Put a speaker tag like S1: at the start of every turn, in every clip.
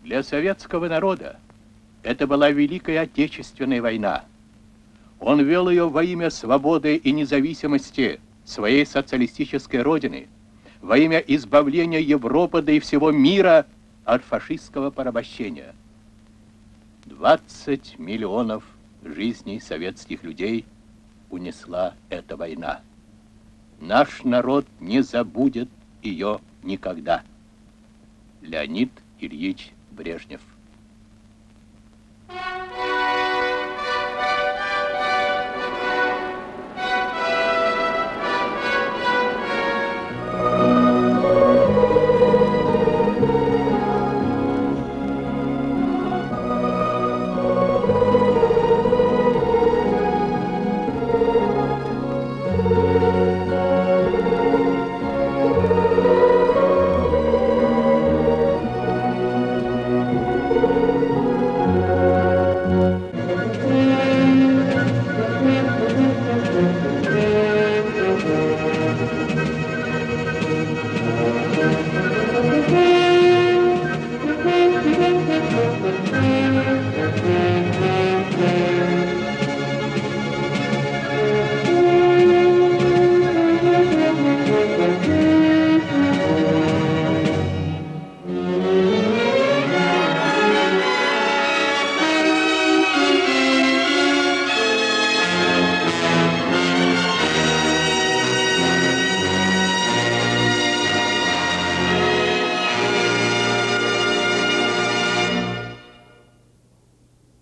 S1: Для советского народа это была Великая Отечественная война. Он вел ее во имя свободы и независимости своей социалистической родины, во имя избавления Европы, да и всего мира от фашистского порабощения. 20 миллионов жизней советских людей унесла эта война. Наш народ не забудет ее никогда. Леонид Ильич Брежнев.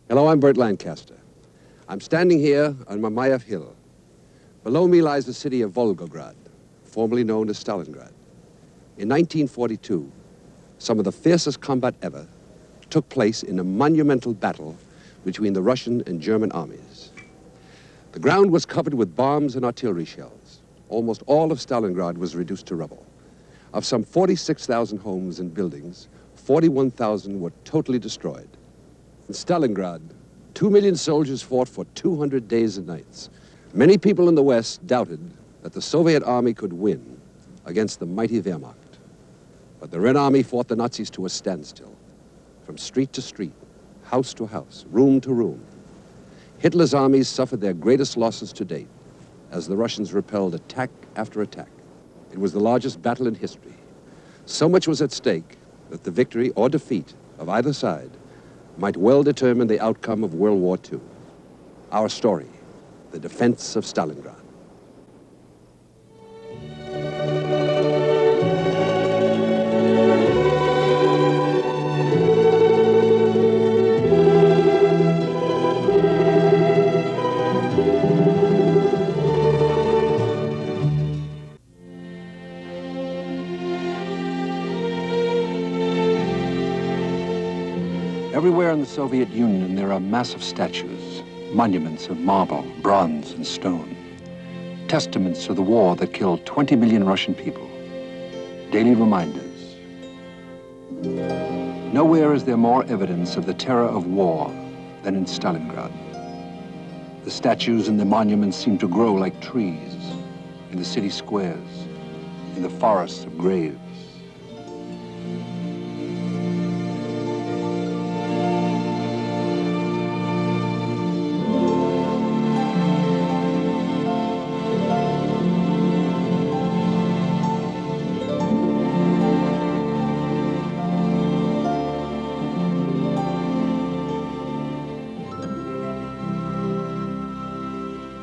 S2: Hello, I'm Burt Lancaster. I'm standing here on Mamayev Hill. Below me lies the city of Volgograd, formerly known as Stalingrad. In 1942, some of the fiercest combat ever took place in a monumental battle between the Russian and German armies. The ground was covered with bombs and artillery shells. Almost all of Stalingrad was reduced to rubble. Of some 46,000 homes and buildings, 41,000 were totally destroyed. In Stalingrad, 2 million soldiers fought for 200 days and nights. Many people in the West doubted that the Soviet army could win against the mighty Wehrmacht. But the Red Army fought the Nazis to a standstill, from street to street, house to house, room to room. Hitler's armies suffered their greatest losses to date as the Russians repelled attack after attack. It was the largest battle in history. So much was at stake that the victory or defeat of either side might well determine the outcome of World War II. Our story, the defense of Stalingrad.
S3: Everywhere in the Soviet Union, there are massive statues, monuments of marble, bronze, and stone, testaments of the war that killed 20 million Russian people, daily reminders. Nowhere is there more evidence of the terror of war than in Stalingrad. The statues and the monuments seem to grow like trees in the city squares, in the forests of graves.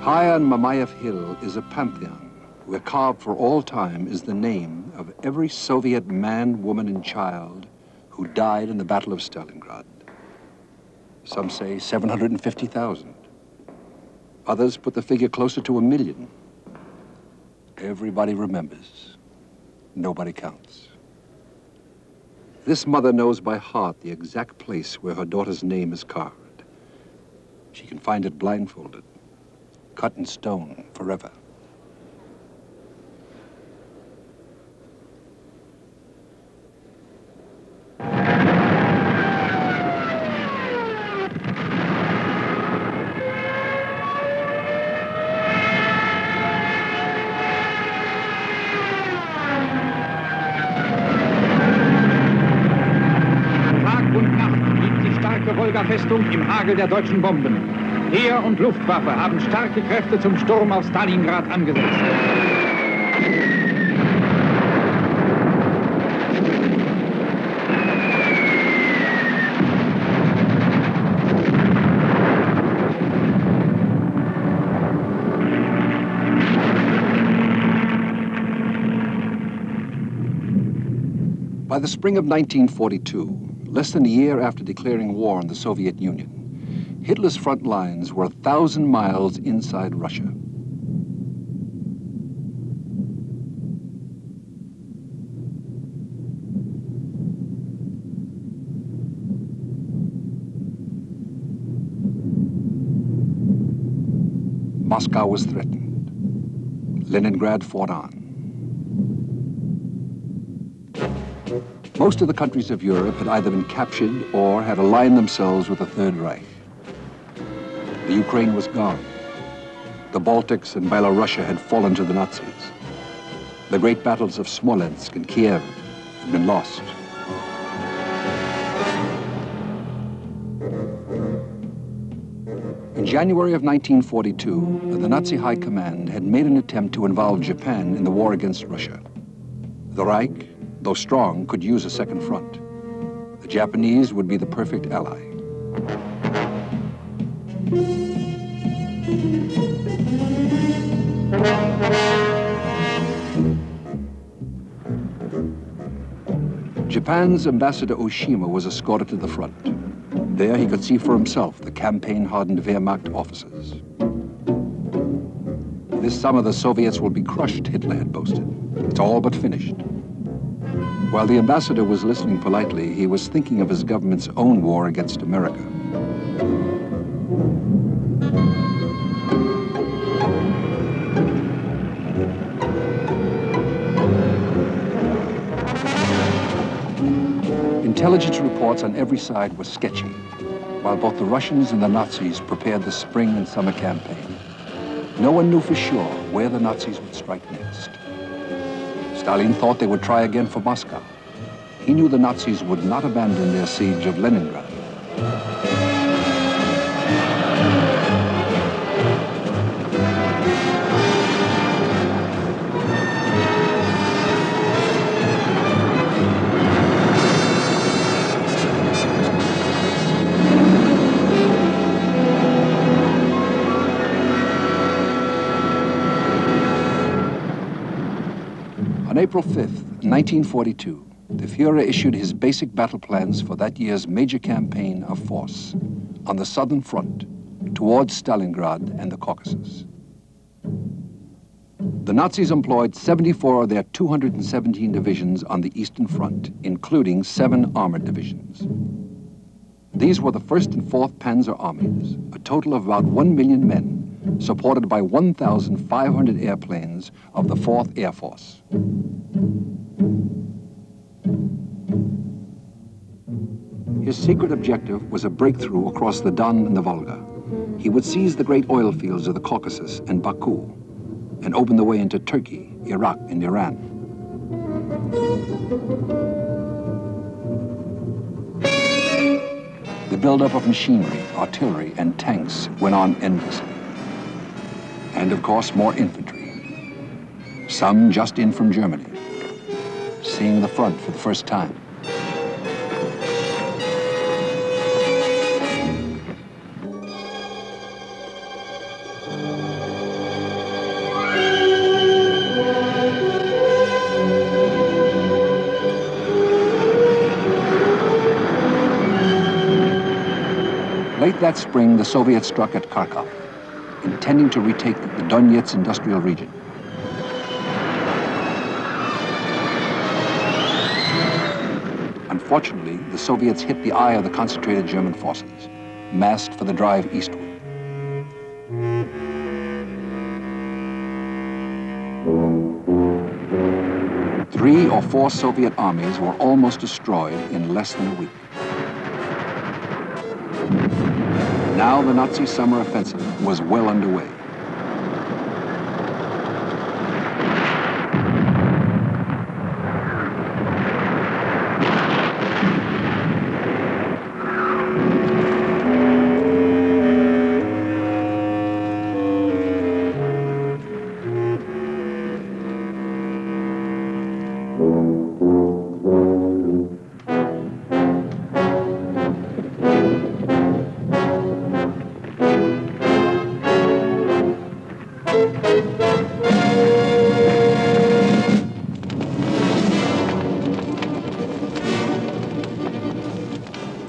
S3: High on Mamayev Hill is a pantheon where carved for all time is the name of every Soviet man, woman, and child who died in the Battle of Stalingrad. Some say 750,000. Others put the figure closer to 1 million. Everybody remembers. Nobody counts. This mother knows by heart the exact place where her daughter's name is carved. She can find it blindfolded, cut in stone forever.
S4: Tag und starke Wolga-Festung im Hagel der deutschen Bomben. Heer und Luftwaffe haben starke Kräfte zum Sturm auf Stalingrad angesetzt.
S3: By the spring of 1942, less than a year after declaring war on the Soviet Union, Hitler's front lines were 1,000 miles inside Russia. Moscow was threatened. Leningrad fought on. Most of the countries of Europe had either been captured or had aligned themselves with the Third Reich. The Ukraine was gone. The Baltics and Belarusia had fallen to the Nazis. The great battles of Smolensk and Kiev had been lost. In January of 1942, the Nazi High Command had made an attempt to involve Japan in the war against Russia. The Reich, though strong, could use a second front. The Japanese would be the perfect ally. Japan's ambassador Oshima was escorted to the front. There he could see for himself the campaign-hardened Wehrmacht officers. This summer the Soviets will be crushed, Hitler had boasted. It's all but finished. While the ambassador was listening politely, he was thinking of his government's own war against America. Intelligence reports on every side were sketchy, while both the Russians and the Nazis prepared the spring and summer campaign. No one knew for sure where the Nazis would strike next. Stalin thought they would try again for Moscow. He knew the Nazis would not abandon their siege of Leningrad. On April 5th, 1942, the Führer issued his basic battle plans for that year's major campaign of force on the southern front towards Stalingrad and the Caucasus. The Nazis employed 74 of their 217 divisions on the Eastern Front, including 7 armored divisions. These were the 1st and 4th Panzer Armies, a total of about 1 million men, supported by 1,500 airplanes of the 4th Air Force. His secret objective was a breakthrough across the Don and the Volga. He would seize the great oil fields of the Caucasus and Baku and open the way into Turkey, Iraq, and Iran. The buildup of machinery, artillery, and tanks went on endlessly. And of course, more infantry. Some just in from Germany, seeing the front for the first time. Late that spring, the Soviets struck at Kharkov, intending to retake the Donetsk industrial region. Unfortunately, the Soviets hit the eye of the concentrated German forces, massed for the drive eastward. Three or four Soviet armies were almost destroyed in less than a week. Now the Nazi summer offensive was well underway.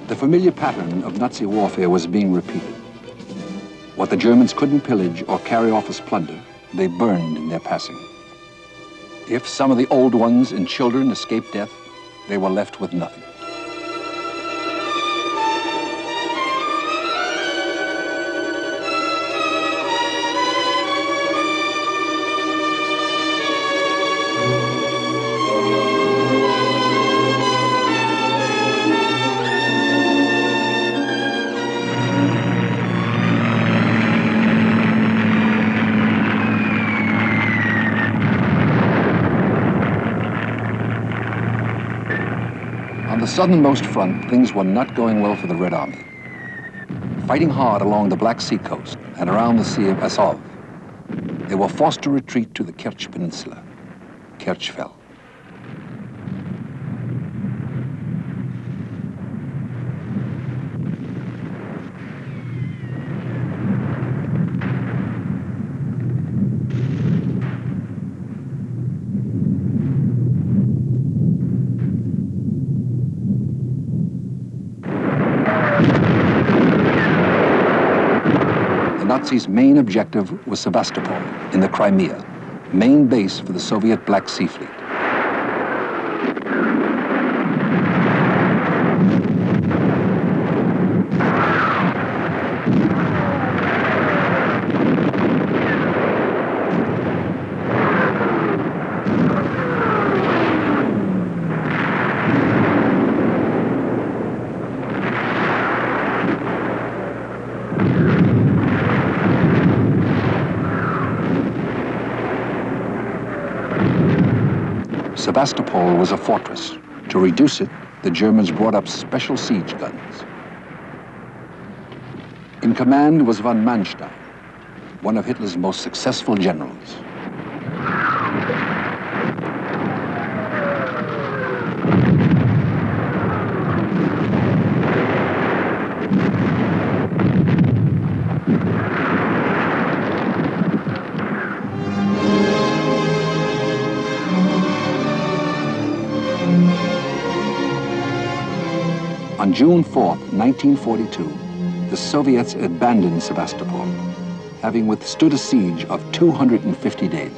S3: The familiar pattern of Nazi warfare was being repeated. What the Germans couldn't pillage or carry off as plunder, they burned in their passing. If some of the old ones and children escaped death, they were left with nothing. On the southernmost front, things were not going well for the Red Army. Fighting hard along the Black Sea coast and around the Sea of Azov, they were forced to retreat to the Kerch Peninsula. Kerch fell. The Nazis' main objective was Sebastopol in the Crimea, main base for the Soviet Black Sea Fleet. Sebastopol was a fortress. To reduce it, the Germans brought up special siege guns. In command was von Manstein, one of Hitler's most successful generals. On June 4, 1942, the Soviets abandoned Sebastopol, having withstood a siege of 250 days.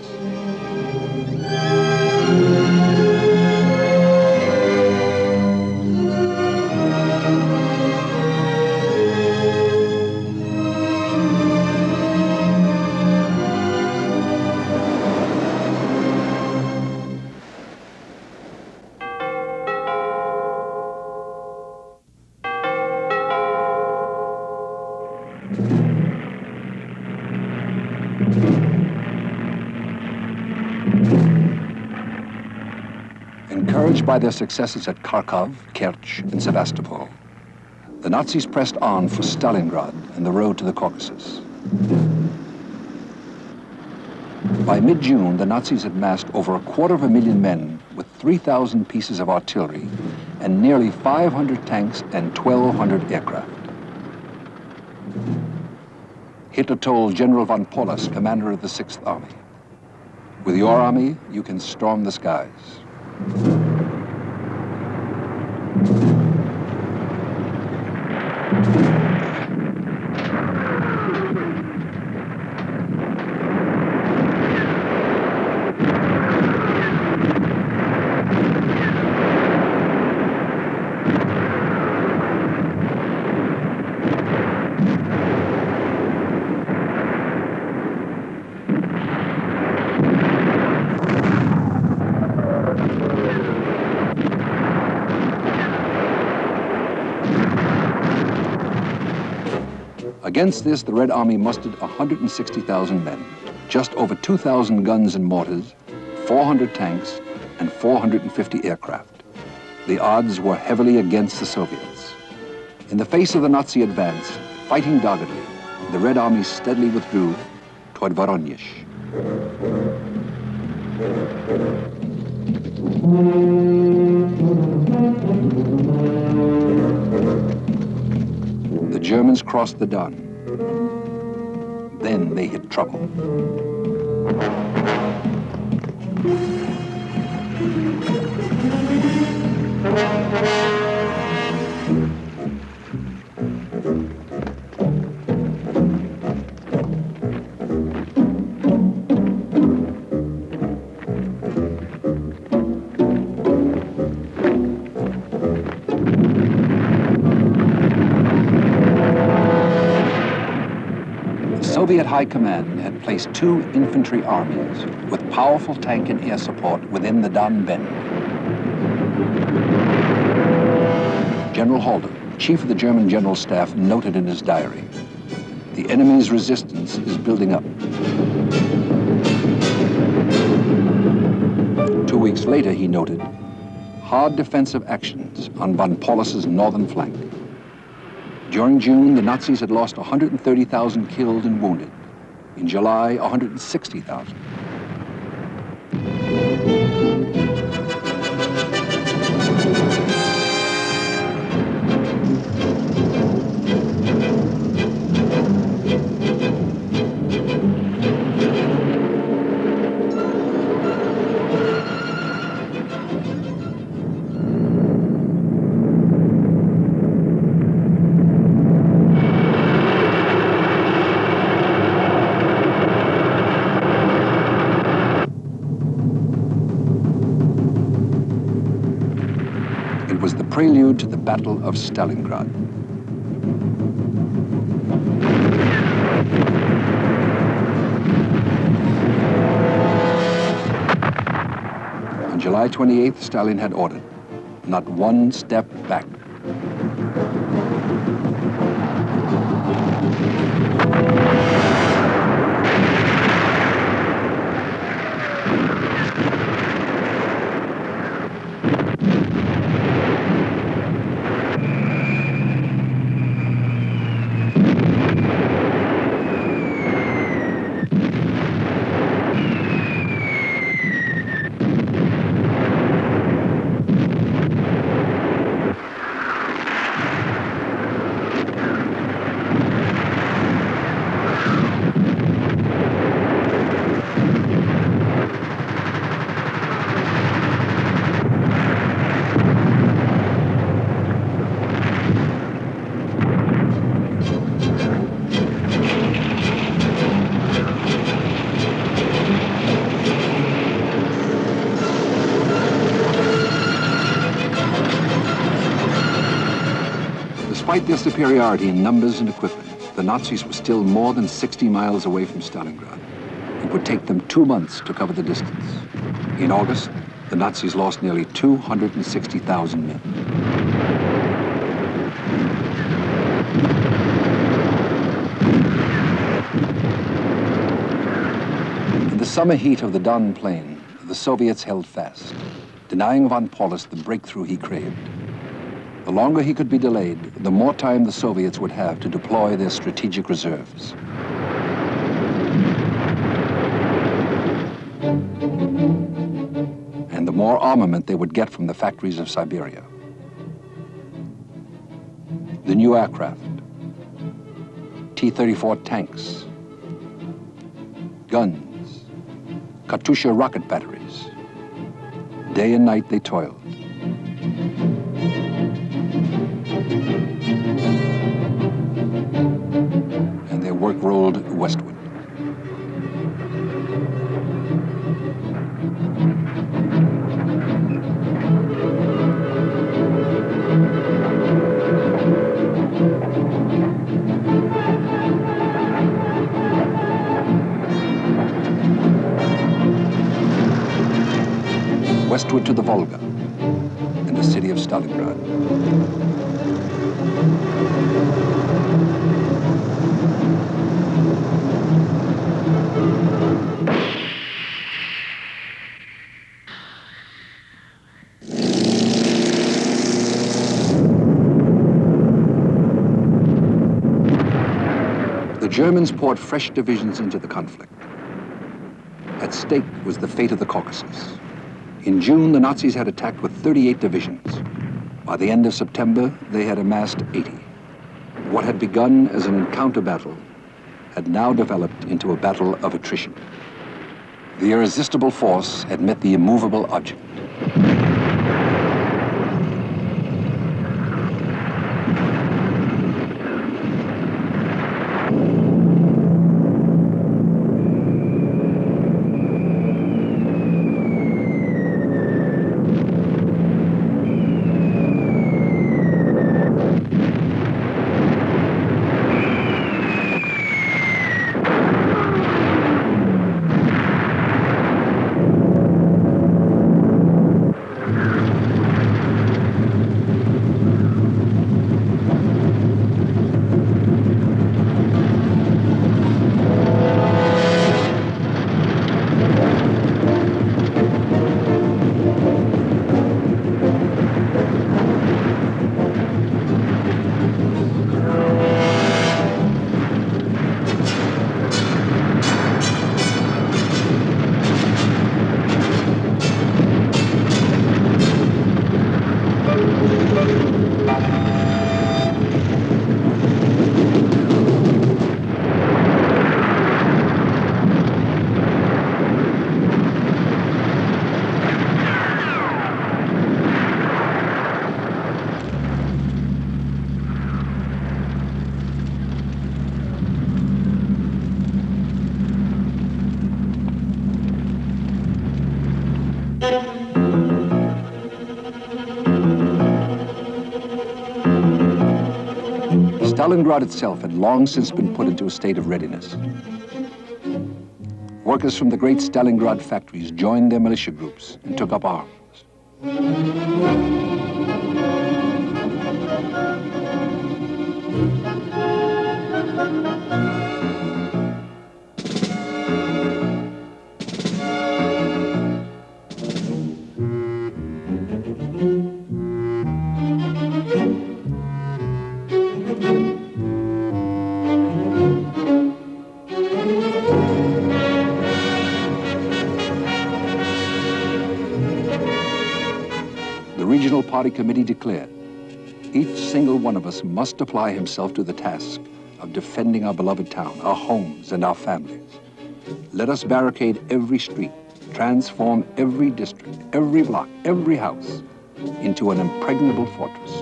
S3: Encouraged by their successes at Kharkov, Kerch, and Sebastopol, the Nazis pressed on for Stalingrad and the road to the Caucasus. By mid-June, the Nazis had massed over 250,000 men with 3,000 pieces of artillery and nearly 500 tanks and 1,200 aircraft. Hitler told General von Paulus, commander of the 6th Army, "With your army, you can storm the skies." Against this, the Red Army mustered 160,000 men, just over 2,000 guns and mortars, 400 tanks, and 450 aircraft. The odds were heavily against the Soviets. In the face of the Nazi advance, fighting doggedly, the Red Army steadily withdrew toward Voronezh. The Germans crossed the Don. Then they hit trouble. Soviet High Command had placed 2 infantry armies with powerful tank and air support within the Don Bend. General Halder, chief of the German General Staff, noted in his diary, "The enemy's resistance is building up." 2 weeks later, he noted, "Hard defensive actions on von Paulus's northern flank." During June, the Nazis had lost 130,000 killed and wounded. In July, 160,000. It was the prelude to the Battle of Stalingrad. On July 28th, Stalin had ordered, not one step back. Despite their superiority in numbers and equipment, the Nazis were still more than 60 miles away from Stalingrad. It would take them 2 months to cover the distance. In August, the Nazis lost nearly 260,000 men. In the summer heat of the Don Plain, the Soviets held fast, denying von Paulus the breakthrough he craved. The longer he could be delayed, the more time the Soviets would have to deploy their strategic reserves. And the more armament they would get from the factories of Siberia. The new aircraft, T-34 tanks, guns, Katyusha rocket batteries. Day and night they toiled. And their work rolled westward. Westward to the Volga and the city of Stalingrad. The Germans poured fresh divisions into the conflict. At stake was the fate of the Caucasus. In June, the Nazis had attacked with 38 divisions. By the end of September, they had amassed 80. What had begun as an encounter battle had now developed into a battle of attrition. The irresistible force had met the immovable object. Stalingrad itself had long since been put into a state of readiness. Workers from the great Stalingrad factories joined their militia groups and took up arms. Party committee declared, each single one of us must apply himself to the task of defending our beloved town, our homes, and our families. Let us barricade every street, transform every district, every block, every house into an impregnable fortress.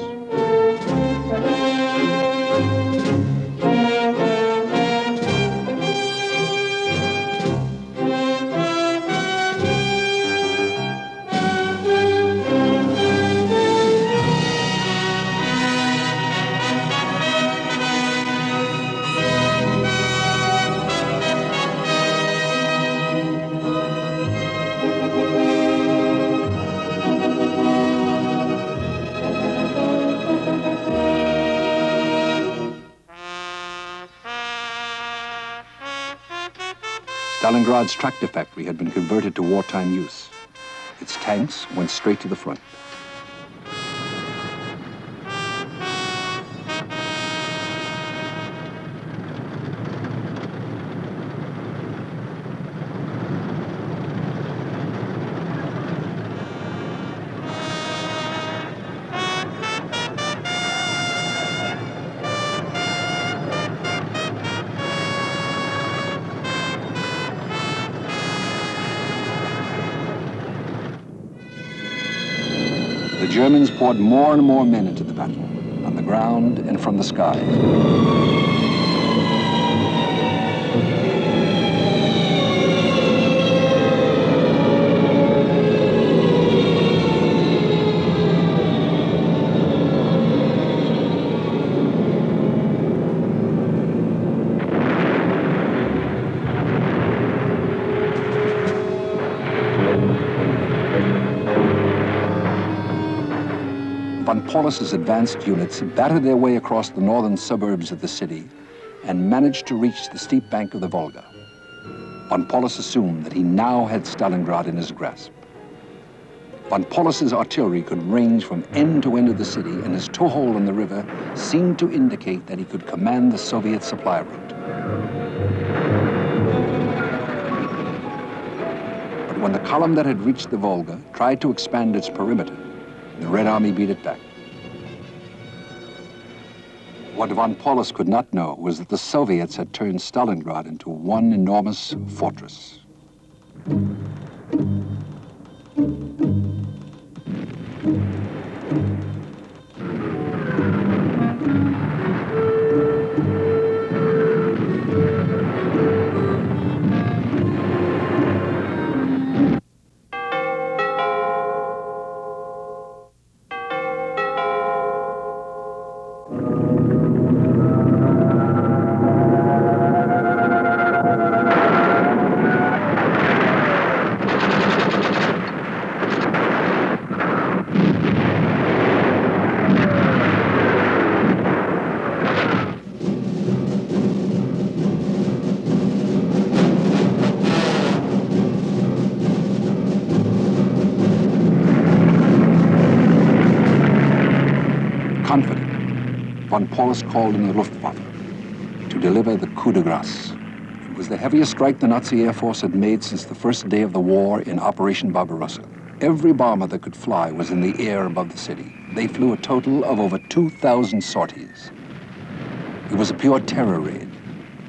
S3: Stalingrad's tractor factory had been converted to wartime use. Its tanks went straight to the front. The Germans poured more and more men into the battle, on the ground and from the sky. Von Paulus's advanced units battered their way across the northern suburbs of the city and managed to reach the steep bank of the Volga. Von Paulus assumed that he now had Stalingrad in his grasp. Von Paulus's artillery could range from end to end of the city, and his toehold on the river seemed to indicate that he could command the Soviet supply route. But when the column that had reached the Volga tried to expand its perimeter, the Red Army beat it back. What von Paulus could not know was that the Soviets had turned Stalingrad into one enormous fortress. Von Paulus called in the Luftwaffe to deliver the coup de grace. It was the heaviest strike the Nazi Air Force had made since the first day of the war in Operation Barbarossa. Every bomber that could fly was in the air above the city. They flew a total of over 2,000 sorties. It was a pure terror raid,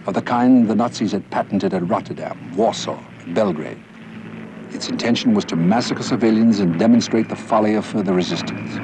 S3: of the kind the Nazis had patented at Rotterdam, Warsaw, and Belgrade. Its intention was to massacre civilians and demonstrate the folly of further resistance.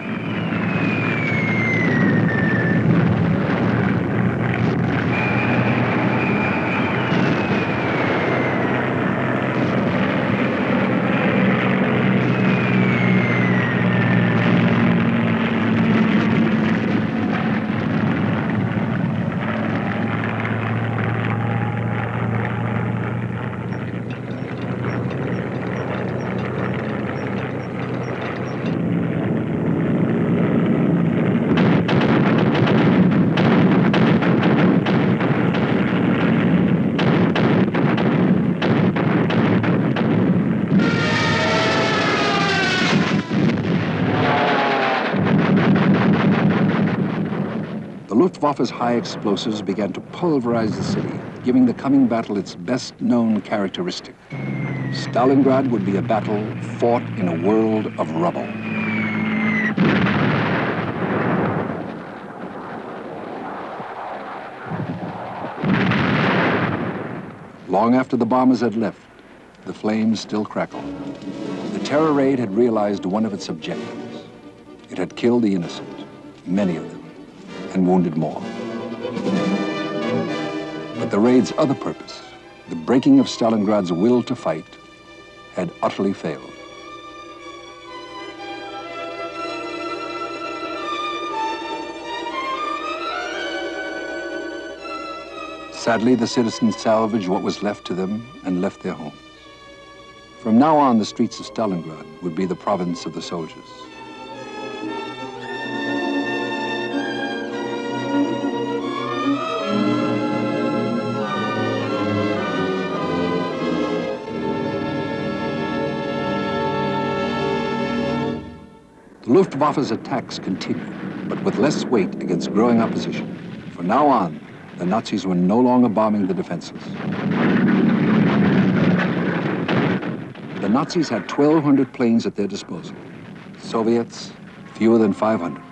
S3: Luftwaffe's high explosives began to pulverize the city, giving the coming battle its best-known characteristic. Stalingrad would be a battle fought in a world of rubble. Long after the bombers had left, the flames still crackled. The terror raid had realized one of its objectives. It had killed the innocent, many of them, and wounded more. But the raid's other purpose, the breaking of Stalingrad's will to fight, had utterly failed. Sadly, the citizens salvaged what was left to them and left their homes. From now on, the streets of Stalingrad would be the province of the soldiers. The Luftwaffe's attacks continued, but with less weight against growing opposition. From now on, the Nazis were no longer bombing the defenses. The Nazis had 1,200 planes at their disposal. Soviets, fewer than 500.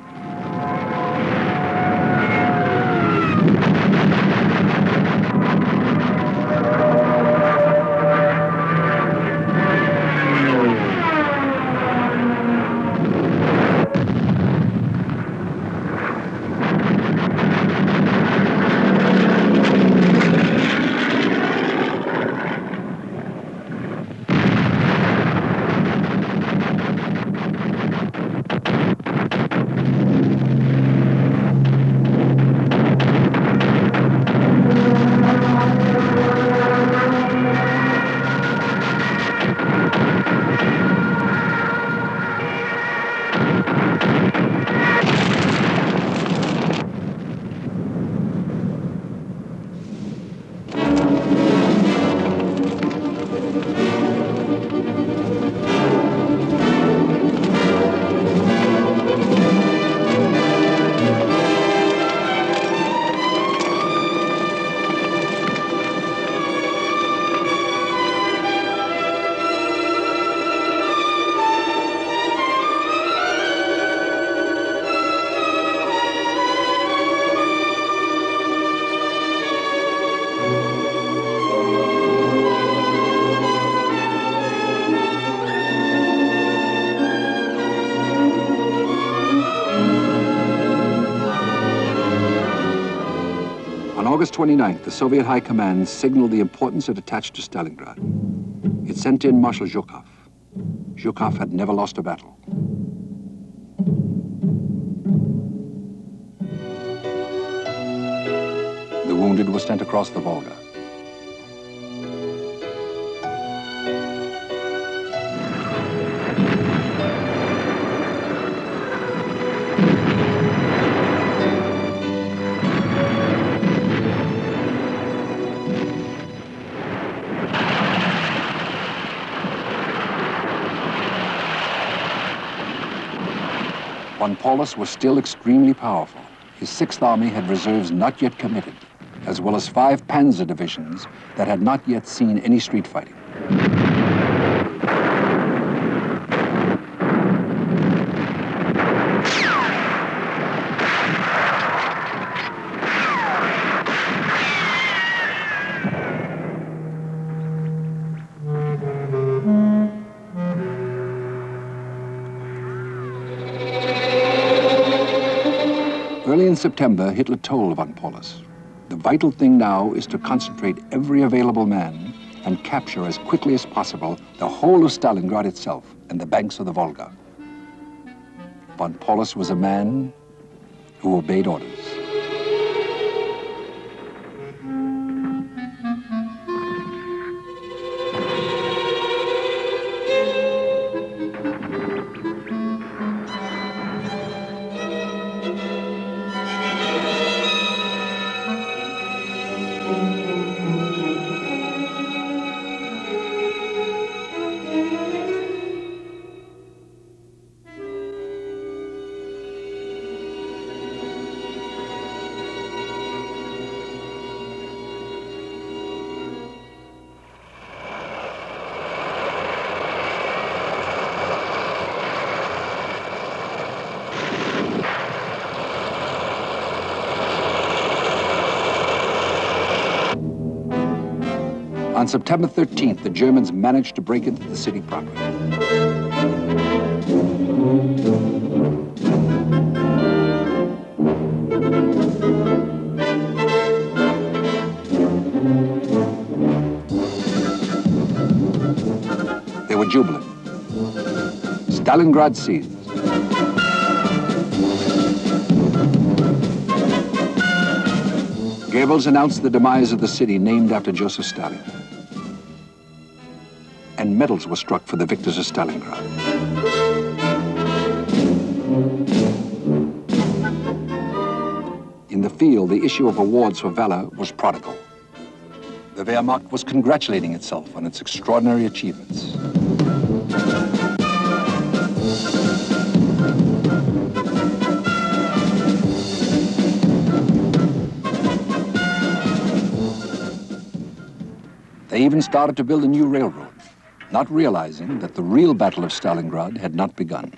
S3: On August 29th, the Soviet High Command signaled the importance it attached to Stalingrad. It sent in Marshal Zhukov. Zhukov had never lost a battle. The wounded were sent across the Volga. Von Paulus was still extremely powerful. His 6th Army had reserves not yet committed, as well as 5 panzer divisions that had not yet seen any street fighting. Early in September, Hitler told von Paulus, the vital thing now is to concentrate every available man and capture as quickly as possible the whole of Stalingrad itself and the banks of the Volga. Von Paulus was a man who obeyed orders. On September 13th, the Germans managed to break into the city proper. They were jubilant. Stalingrad seized. Goebbels announced the demise of the city named after Joseph Stalin. And medals were struck for the victors of Stalingrad. In the field, the issue of awards for valor was prodigal. The Wehrmacht was congratulating itself on its extraordinary achievements. They even started to build a new railroad, not realizing that the real Battle of Stalingrad had not begun.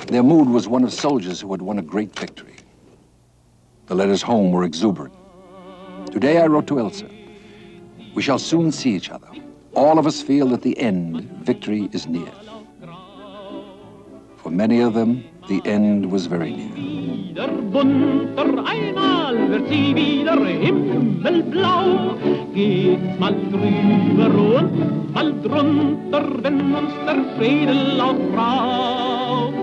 S3: Their mood was one of soldiers who had won a great victory. The letters home were exuberant. Today I wrote to Elsa, we shall soon see each other. All of us feel that the end, victory, is near. For many of them, the end was very near.
S5: Bunter einmal wird sie wieder himmelblau. Geht's mal drüber und mal drunter, wenn uns der Fredelauf braucht.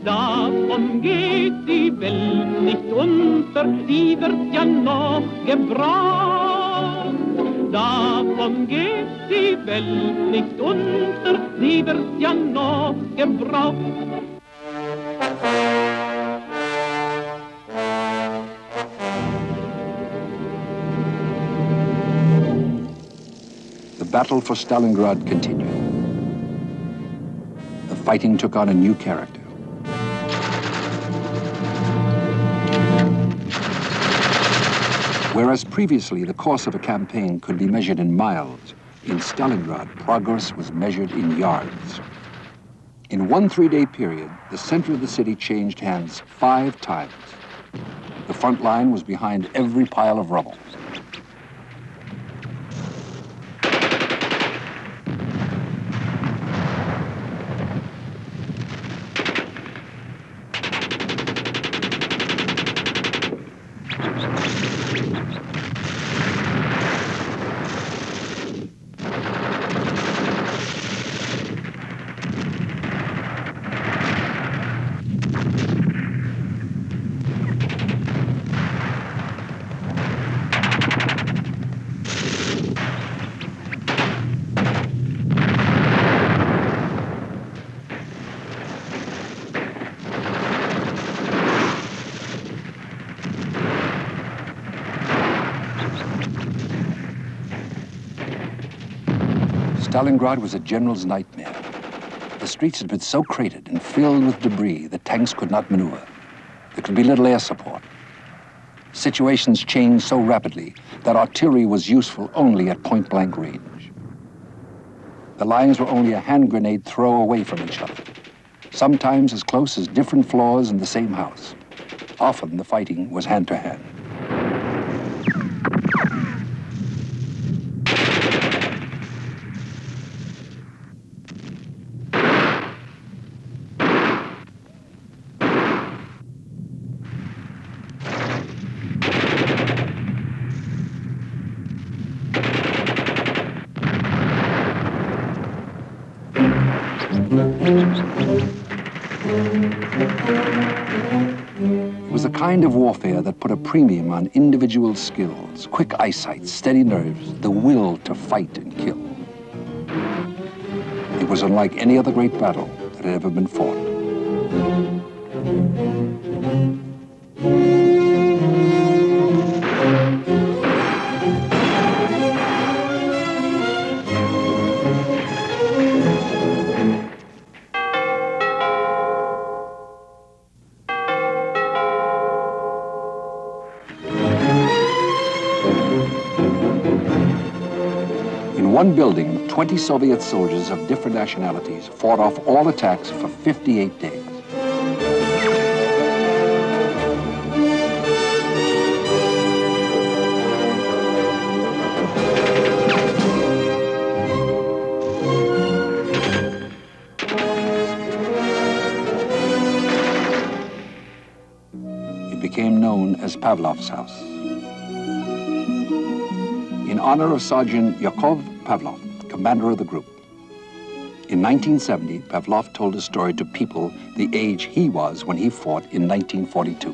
S5: Davon geht die Welt nicht unter, die wird ja noch gebraucht. Davon geht die Welt nicht unter, die wird ja noch gebraucht.
S3: The battle for Stalingrad continued. The fighting took on a new character. Whereas previously the course of a campaign could be measured in miles, in Stalingrad, progress was measured in yards. In one 3-day period, the center of the city changed hands 5 times. The front line was behind every pile of rubble. Stalingrad was a general's nightmare. The streets had been so crated and filled with debris that tanks could not maneuver. There could be little air support. situations changed so rapidly that artillery was useful only at point-blank range. The lines were only a hand grenade throw away from each other, sometimes as close as different floors in the same house. Often the fighting was hand-to-hand. It was a kind of warfare that put a premium on individual skills, quick eyesight, steady nerves, the will to fight and kill. It was unlike any other great battle that had ever been fought. In one building, 20 Soviet soldiers of different nationalities fought off all attacks for 58 days. It became known as Pavlov's house. In honor of Sergeant Zhukov Pavlov, commander of the group. In 1970, Pavlov told his story to people the age he was when he fought in 1942.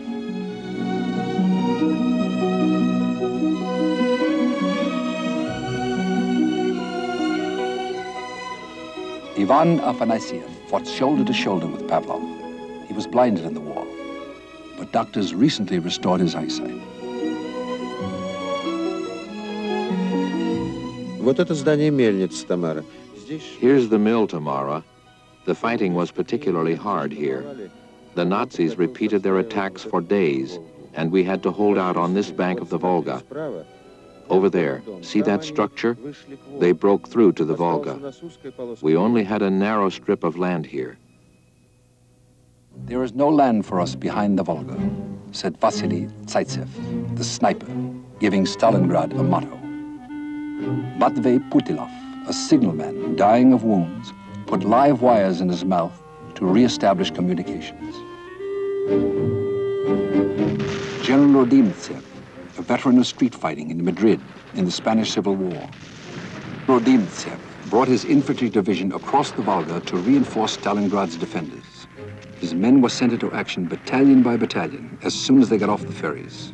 S3: Ivan Afanasyev fought shoulder to shoulder with Pavlov. He was blinded in the war, but doctors recently restored his eyesight.
S6: Here's the mill, Tamara. The fighting was particularly hard here. The Nazis repeated their attacks for days, and we had to hold out on this bank of the Volga. Over there, see that structure? They broke through to the Volga. We only had a narrow strip of land here.
S3: There is no land for us behind the Volga, said Vasily the sniper, giving Stalingrad a motto. Matvey Putilov, a signalman dying of wounds, put live wires in his mouth to re-establish communications. General Rodimtsev, a veteran of street fighting in Madrid in the Spanish Civil War. Rodimtsev brought his infantry division across the Volga to reinforce Stalingrad's defenders. His men were sent into action battalion by battalion as soon as they got off the ferries.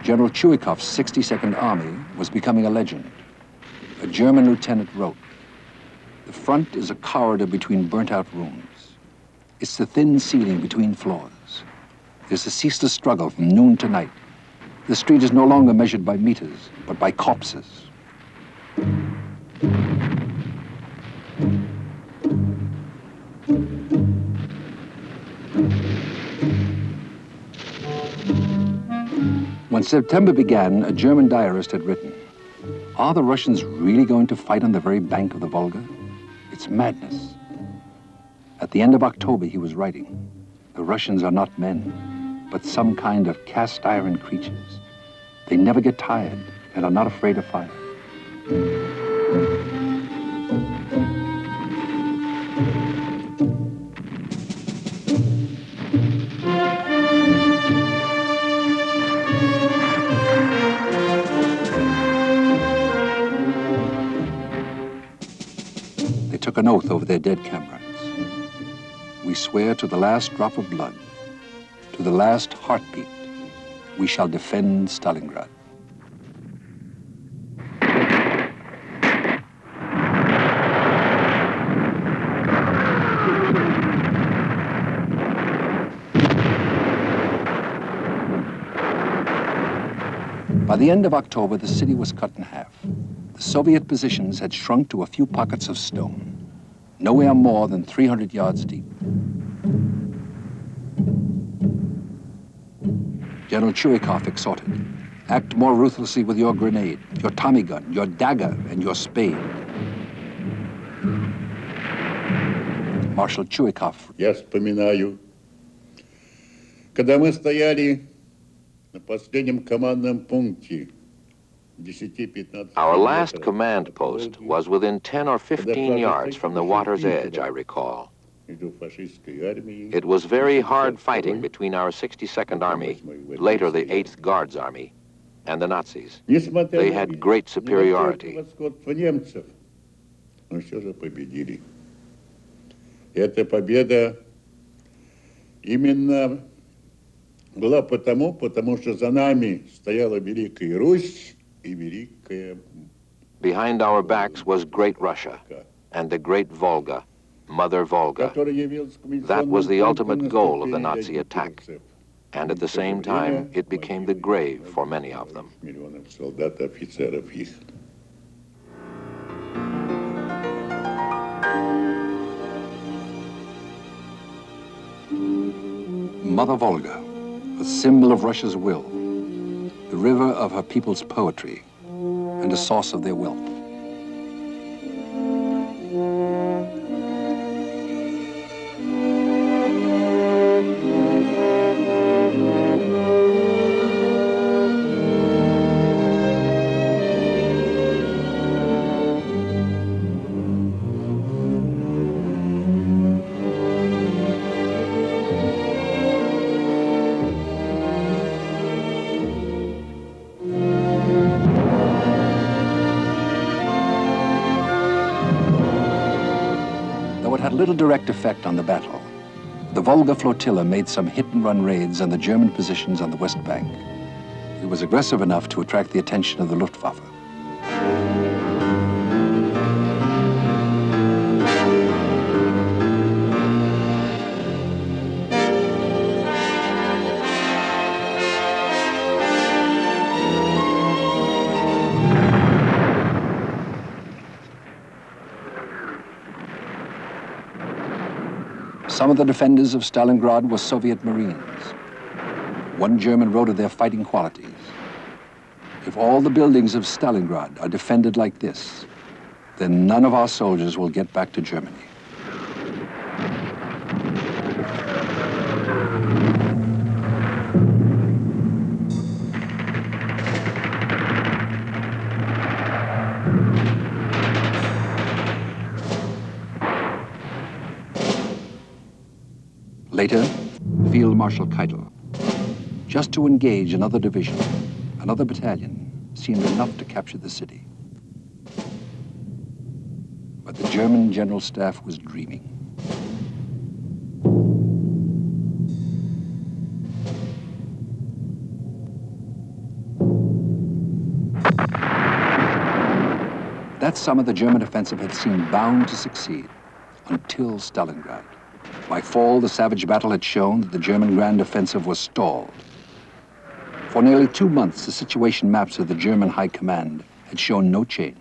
S3: General Chuikov's 62nd Army was becoming a legend. A German lieutenant wrote, "The front is a corridor between burnt-out rooms. It's the thin ceiling between floors. There's a ceaseless struggle from noon to night. The street is no longer measured by meters, but by corpses." When September began, a German diarist had written, "Are the Russians really going to fight on the very bank of the Volga? It's madness." At the end of October, he was writing, "The Russians are not men, but some kind of cast iron creatures. They never get tired and are not afraid of fire." They took an oath over their dead comrades. "We swear to the last drop of blood, to the last heartbeat, we shall defend Stalingrad." By the end of October, the city was cut in half. The Soviet positions had shrunk to a few pockets of stone, nowhere more than 300 yards deep. General Chuikov exhorted, act more ruthlessly with your grenade, your Tommy gun, your dagger, and your spade. Marshal Chuikov.
S7: Я вспоминаю, когда мы стояли на последнем командном пункте 10-15.
S6: Our last command post was within 10 or 15 yards from the water's edge, I recall. It was very hard fighting between our 62nd Army, later the 8th Guards Army, and the Nazis. They had great superiority.
S7: Эта победа именно была потому что за нами стояла Великая Русь и Великая...
S6: Behind our backs was Great Russia and the Great Volga, Mother Volga. That was the ultimate goal of the Nazi attack. And at the same time, it became the grave for many of them.
S3: Mother Volga, a symbol of Russia's will, the river of her people's poetry, and a source of their wealth. Little direct effect on the battle. The Volga flotilla made some hit-and-run raids on the German positions on the West Bank. It was aggressive enough to attract the attention of the Luftwaffe. Some of the defenders of Stalingrad were Soviet Marines. One German wrote of their fighting qualities. If all the buildings of Stalingrad are defended like this, then none of our soldiers will get back to Germany. Later, Field Marshal Keitel. Just to engage another division, another battalion, seemed enough to capture the city. But the German General Staff was dreaming. That summer, the German offensive had seemed bound to succeed until Stalingrad. By fall, the savage battle had shown that the German grand offensive was stalled. For nearly 2 months, the situation maps of the German High Command had shown no change.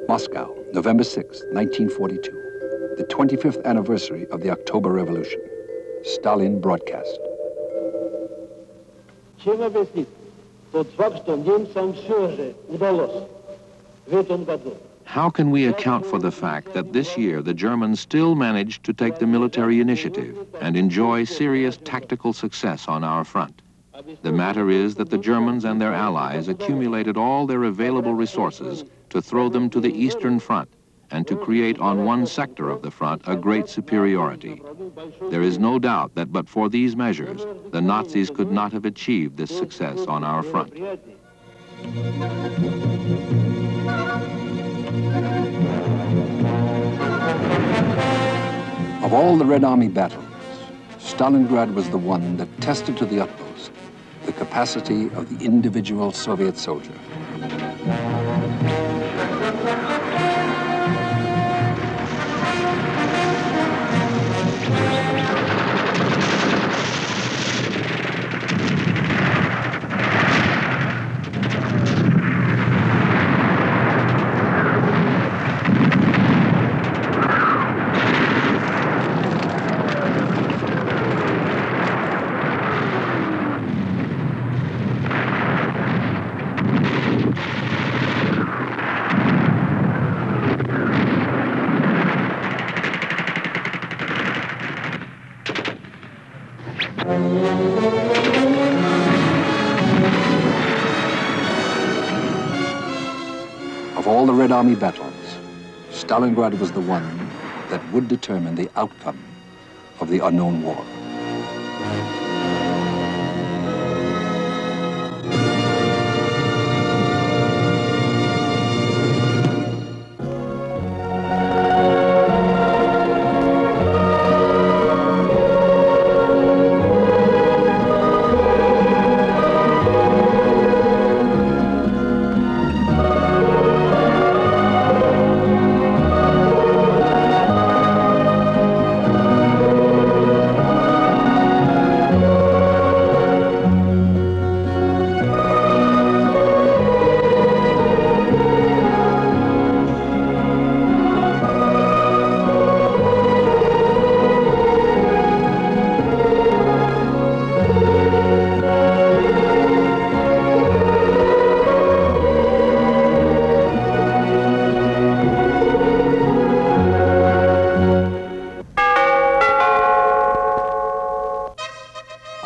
S3: Moscow, November 6, 1942, the 25th anniversary of the October Revolution. Stalin broadcast.
S8: Чем объяснить тот факт, что немцам все же удалось в этом году?
S6: How can we account for the fact that this year the Germans still managed to take the military initiative and enjoy serious tactical success on our front? The matter is that the Germans and their allies accumulated all their available resources to throw them to the Eastern Front and to create on one sector of the front a great superiority. There is no doubt that but for these measures, the Nazis could not have achieved this success on our front.
S3: Of all the Red Army battles, Stalingrad was the one that tested to the utmost the capacity of the individual Soviet soldier. Of all the Red Army battles, Stalingrad was the one that would determine the outcome of the unknown war.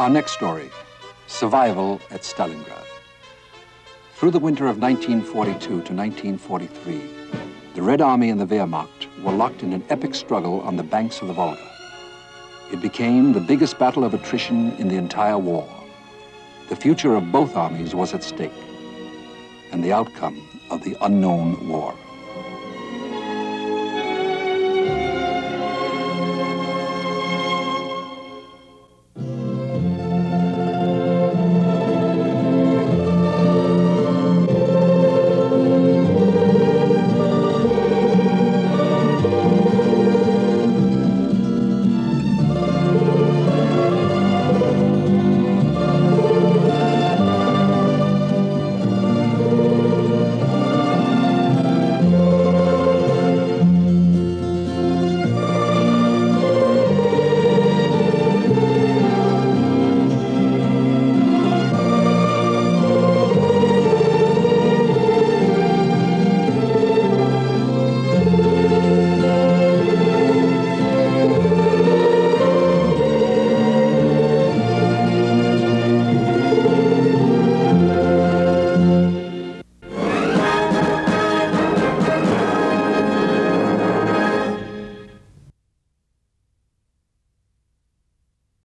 S3: Our next story, survival at Stalingrad. Through the winter of 1942 to 1943, the Red Army and the Wehrmacht were locked in an epic struggle on the banks of the Volga. It became the biggest battle of attrition in the entire war. The future of both armies was at stake, and the outcome of the unknown war.